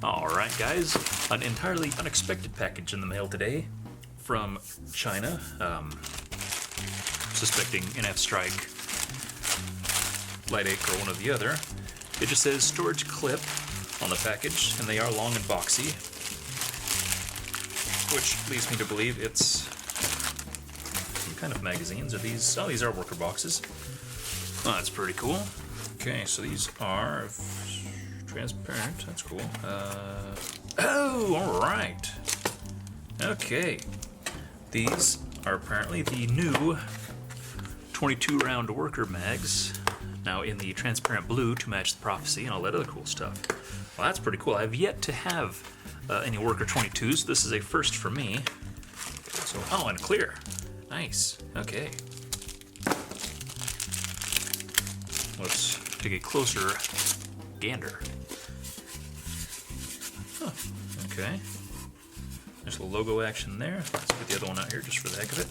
Alright guys, an entirely unexpected package in the mail today from China. Suspecting NF Strike, Lite-8 or one or the other. It just says storage clip on the package, and they are long and boxy, which leads me to believe it's some kind of magazines. Are these? Oh, these are worker boxes. Oh, that's pretty cool. Okay, so these are transparent. That's cool. Oh, all right. Okay, these are apparently the new 22 round worker mags, now in the transparent blue to match the prophecy and all that other cool stuff. Well, that's pretty cool. I've yet to have any worker 22s. This is a first for me. So, oh, and clear. Nice. Okay. Let's take a closer gander. Huh. Okay. There's a logo action there. Let's get the other one out here just for the heck of it.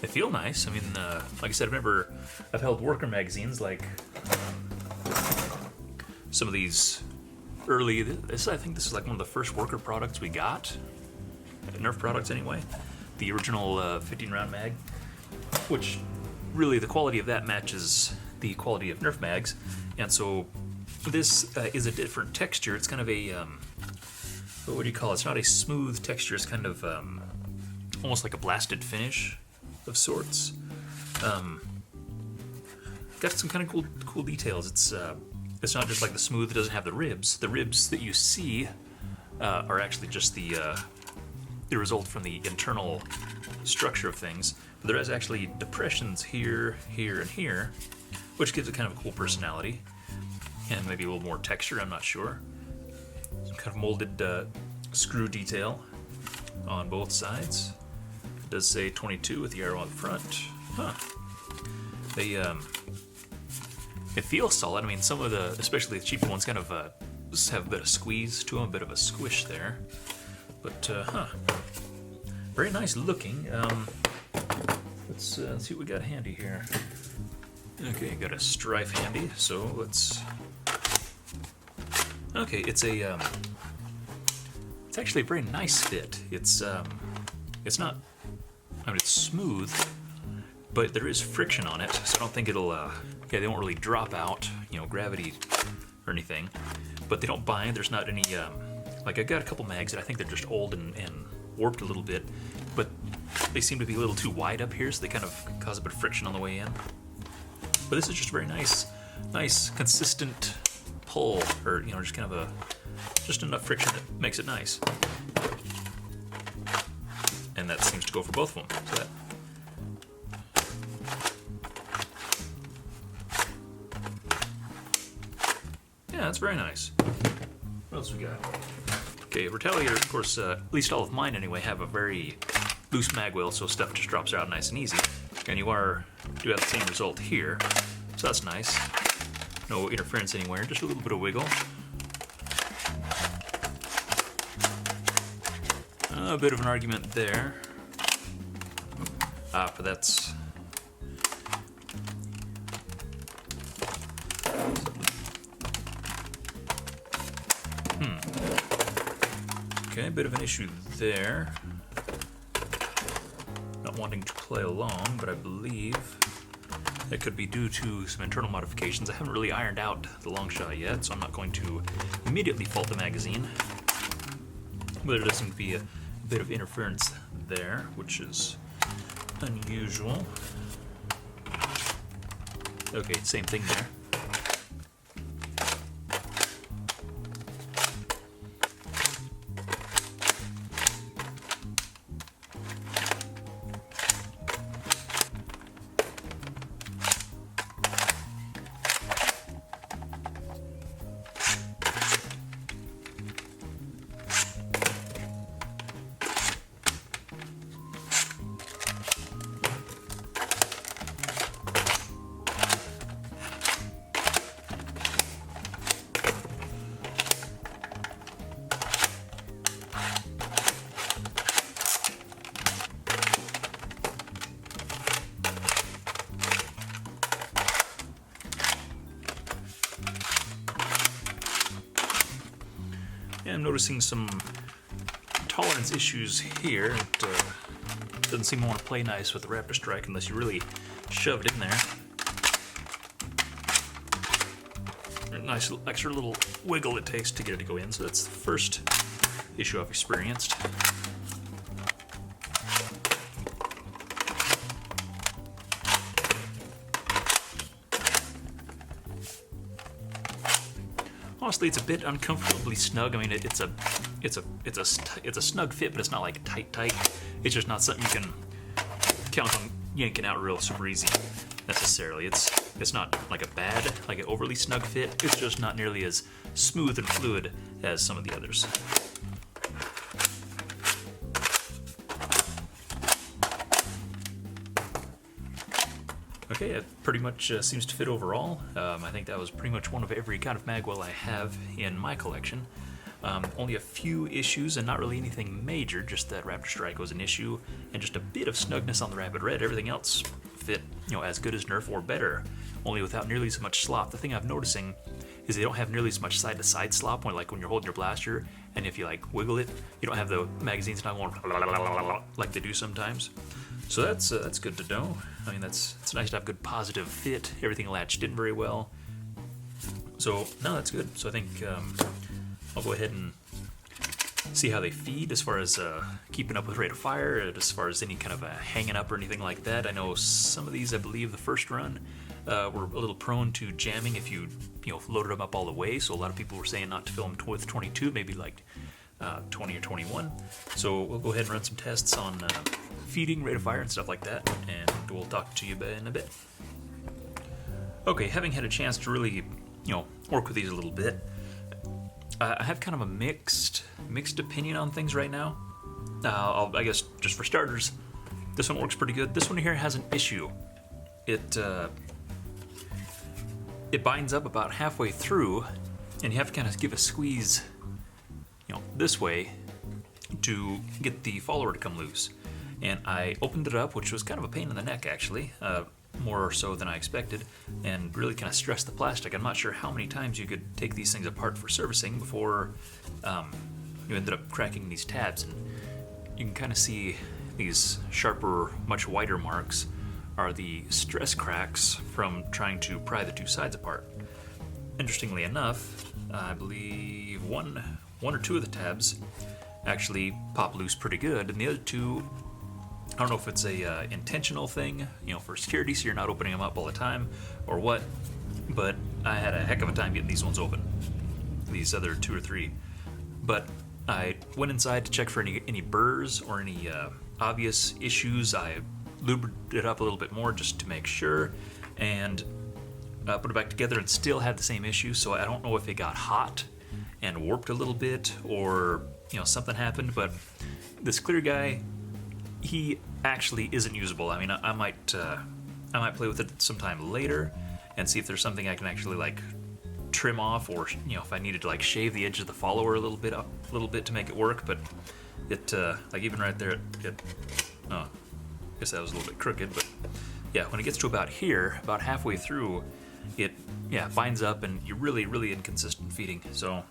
They feel nice. I mean, like I said, I've held worker magazines like some of these early. I think this is like one of the first worker products we got, Nerf products anyway. The original 15 round mag, which really the quality of that matches the quality of Nerf mags, and so this is a different texture. It's kind of a what would you call it? It's not a smooth texture. It's kind of almost like a blasted finish of sorts. Got some kind of cool details. It's not just like the smooth. It doesn't have the ribs. The ribs that you see are actually just the result from the internal structure of things. But there is actually depressions here, here, and here, which gives it kind of a cool personality and maybe a little more texture. I'm not sure. Some kind of molded screw detail on both sides. It does say 22 with the arrow on the front. Huh. It feels solid. I mean, some of the, especially the cheaper ones, kind of have a bit of squeeze to them, a bit of a squish there. But, very nice looking. Let's see what we got handy here. Okay, got a strife handy, so let's... Okay, it's actually a very nice fit. It's not, I mean, it's smooth, but there is friction on it, so I don't think it'll, they won't really drop out, gravity or anything, but they don't bind. There's not any, like I got a couple mags that I think they're just old and warped a little bit, but they seem to be a little too wide up here, so they kind of cause a bit of friction on the way in. But this is just very nice, consistent pull, or, just kind of just enough friction that makes it nice. And that seems to go for both of them. So yeah, that's very nice. What else we got? Okay, Retaliator, of course, at least all of mine anyway, have a very loose mag wheel, so stuff just drops out nice and easy. And you do have the same result here, so that's nice. No interference anywhere, just a little bit of wiggle. A bit of an argument there. But that's... Okay, a bit of an issue there. Not wanting to play along, but I believe that could be due to some internal modifications. I haven't really ironed out the long shot yet, so I'm not going to immediately fault the magazine. But there does seem to be a bit of interference there, which is unusual. Okay, same thing there. am noticing some tolerance issues here. It doesn't seem to want to play nice with the Raptor Strike unless you really shove it in there. A nice extra little wiggle it takes to get it to go in, so that's the first issue I've experienced. Honestly, it's a bit uncomfortably snug. I mean, it's a snug fit, but it's not like tight. It's just not something you can count on yanking out real super easy necessarily. It's not like a bad, like an overly snug fit. It's just not nearly as smooth and fluid as some of the others. Okay, it pretty much seems to fit overall. I think that was pretty much one of every kind of magwell I have in my collection. Only a few issues and not really anything major, just that Raptor Strike was an issue and just a bit of snugness on the Rapid Red. Everything else fit, as good as Nerf or better, only without nearly as much slop. The thing I'm noticing is they don't have nearly as much side-to-side slop when you're holding your blaster, and if you wiggle it, you don't have the magazines not going like they do sometimes. So that's good to know. I mean, it's nice to have good positive fit. Everything latched in very well. So no, that's good. So I think I'll go ahead and see how they feed as far as keeping up with rate of fire, and as far as any kind of hanging up or anything like that. I know some of these, I believe, the first run were a little prone to jamming if you loaded them up all the way. So a lot of people were saying not to fill them with 22, maybe 20 or 21. So we'll go ahead and run some tests on feeding, rate of fire, and stuff like that, and we'll talk to you in a bit. Okay, having had a chance to really, work with these a little bit, I have kind of a mixed opinion on things right now. I guess just for starters, this one works pretty good. This one here has an issue. It binds up about halfway through, and you have to kind of give a squeeze, this way to get the follower to come loose. And I opened it up, which was kind of a pain in the neck actually, more so than I expected, and really kind of stressed the plastic. I'm not sure how many times you could take these things apart for servicing before you ended up cracking these tabs. And you can kind of see these sharper, much wider marks are the stress cracks from trying to pry the two sides apart. Interestingly enough, I believe one or two of the tabs actually pop loose pretty good, and the other two, I don't know if it's a intentional thing, for security, so you're not opening them up all the time, or what, but I had a heck of a time getting these ones open, these other two or three. But I went inside to check for any burrs or any obvious issues. I lubed it up a little bit more just to make sure, and put it back together and still had the same issue. So I don't know if it got hot and warped a little bit, or something happened, but this clear guy, he actually isn't usable. I mean, I might play with it sometime later and see if there's something I can actually trim off, or if I needed to shave the edge of the follower a little bit to make it work. But it even right there, I guess that was a little bit crooked, but yeah, when it gets to about here, about halfway through, it binds up, and you're really inconsistent feeding. So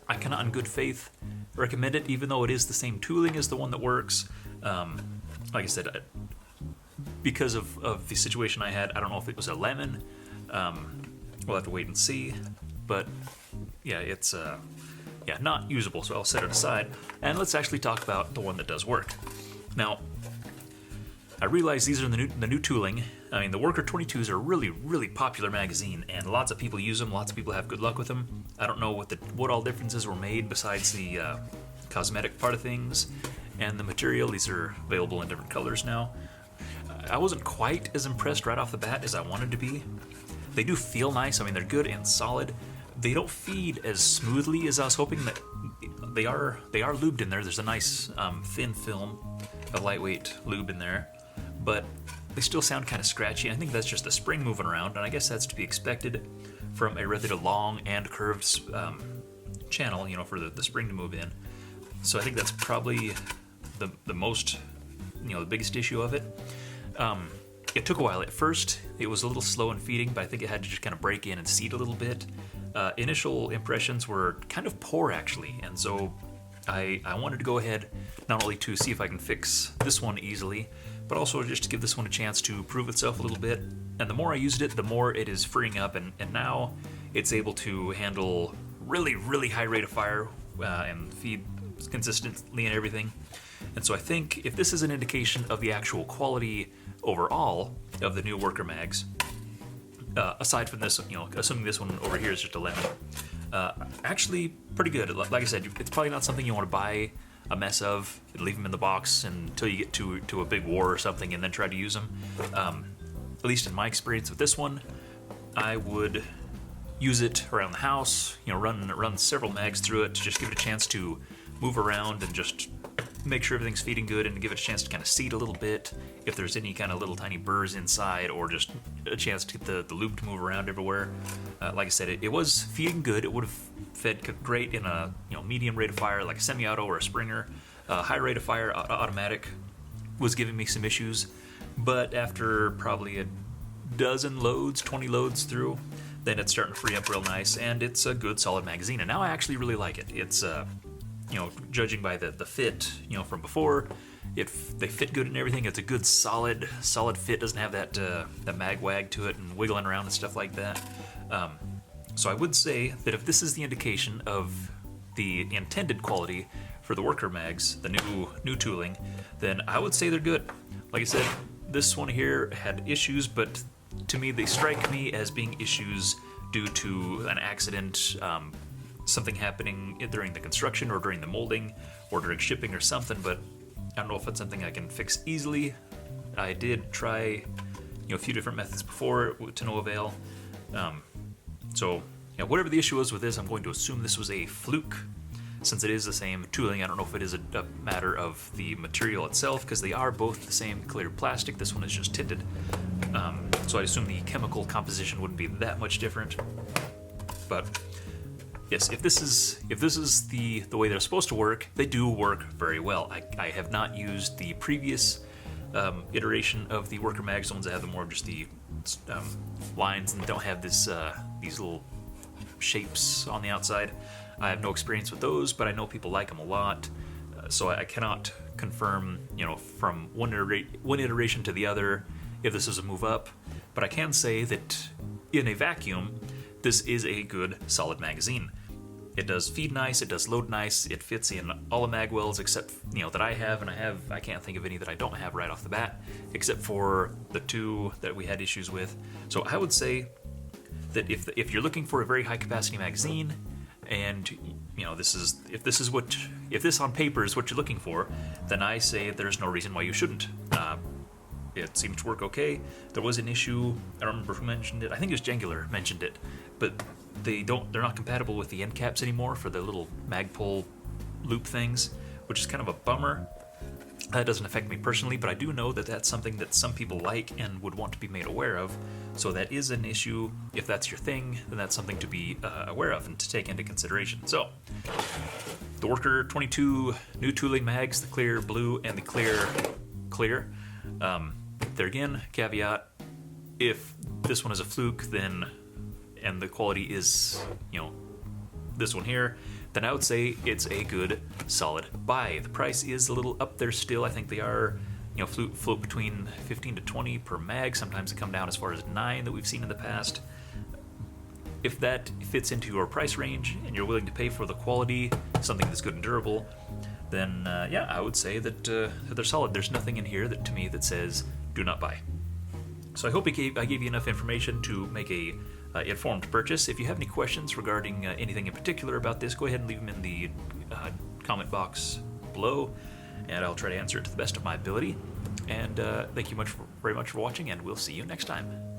I cannot in good faith recommend it, even though it is the same tooling as the one that works. Like I said, because of the situation I had, I don't know if it was a lemon. We'll have to wait and see. But yeah, it's not usable, so I'll set it aside. And let's actually talk about the one that does work. Now, I realize these are the new tooling. I mean, the Worker 22s are a really popular magazine, and lots of people use them. Lots of people have good luck with them. I don't know what all differences were made besides the cosmetic part of things and the material. These are available in different colors now. I wasn't quite as impressed right off the bat as I wanted to be. They do feel nice. I mean, they're good and solid. They don't feed as smoothly as I was hoping. That they are lubed in there. There's a nice thin film, a lightweight lube in there, but they still sound kind of scratchy. I think that's just the spring moving around, and I guess that's to be expected from a rather long and curved channel, for the spring to move in. So I think that's probably the most, the biggest issue of it. it took a while. At first, it was a little slow in feeding, but I think it had to just kind of break in and seed a little bit. Initial impressions were kind of poor, actually, and so I wanted to go ahead not only to see if I can fix this one easily, but also just to give this one a chance to prove itself a little bit. And the more I used it, the more it is freeing up, and now it's able to handle really, really high rate of fire and feed consistently and everything. And so I think if this is an indication of the actual quality overall of the new worker mags, aside from this, assuming this one over here is just a lemon, actually pretty good. Like I said, it's probably not something you want to buy a mess of and leave them in the box until you get to a big war or something and then try to use them. At least in my experience with this one, I would use it around the house, run several mags through it to just give it a chance to move around and just make sure everything's feeding good, and to give it a chance to kind of seed a little bit if there's any kind of little tiny burrs inside, or just a chance to get the lube to move around everywhere. Like I said, it was feeding good. It would have fed great in a medium rate of fire like a semi-auto or a Springer. High rate of fire automatic was giving me some issues, but after probably a dozen loads, 20 loads through, then it's starting to free up real nice, and it's a good solid magazine. And now I actually really like it. It's judging by the fit, from before, they fit good and everything. It's a good solid fit. Doesn't have that mag wag to it and wiggling around and stuff like that. So I would say that if this is the indication of the intended quality for the worker mags, the new tooling, then I would say they're good. Like I said, this one here had issues, but to me they strike me as being issues due to an accident, something happening during the construction or during the molding or during shipping or something, but I don't know if it's something I can fix easily. I did try a few different methods before to no avail. So whatever the issue was with this, I'm going to assume this was a fluke, since it is the same tooling. I don't know if it is a matter of the material itself, because they are both the same clear plastic. This one is just tinted, so I assume the chemical composition wouldn't be that much different. But yes, if this is the way they're supposed to work, they do work very well. I have not used the previous iteration of the worker mags, the ones that have the more of just the lines and don't have these little shapes on the outside. I have no experience with those, but I know people like them a lot. So I cannot confirm, from one iteration to the other, if this is a move up. But I can say that in a vacuum, this is a good, solid magazine. It does feed nice, it does load nice, it fits in all the magwells except, that I have, and I can't think of any that I don't have right off the bat, except for the two that we had issues with. So I would say that if you're looking for a very high capacity magazine, and if this on paper is what you're looking for, then I say there's no reason why you shouldn't. It seemed to work okay. There was an issue, I don't remember who mentioned it, I think it was Jengular mentioned it, but they're not compatible with the end caps anymore for the little Magpul loop things, which is kind of a bummer. That doesn't affect me personally, but I do know that that's something that some people like and would want to be made aware of. So that is an issue. If that's your thing, then that's something to be aware of and to take into consideration. So, the Worker 22 new tooling mags, the clear blue and the clear. There again, caveat, if this one is a fluke, then, and the quality is, this one here, then I would say it's a good, solid buy. The price is a little up there still. I think they are, float between 15 to 20 per mag. Sometimes they come down as far as 9 that we've seen in the past. If that fits into your price range and you're willing to pay for the quality, something that's good and durable, then I would say that they're solid. There's nothing in here to me that says do not buy. So I hope I gave you enough information to make a informed purchase. If you have any questions regarding anything in particular about this, go ahead and leave them in the comment box below, and I'll try to answer it to the best of my ability. And thank you very much for watching, and we'll see you next time.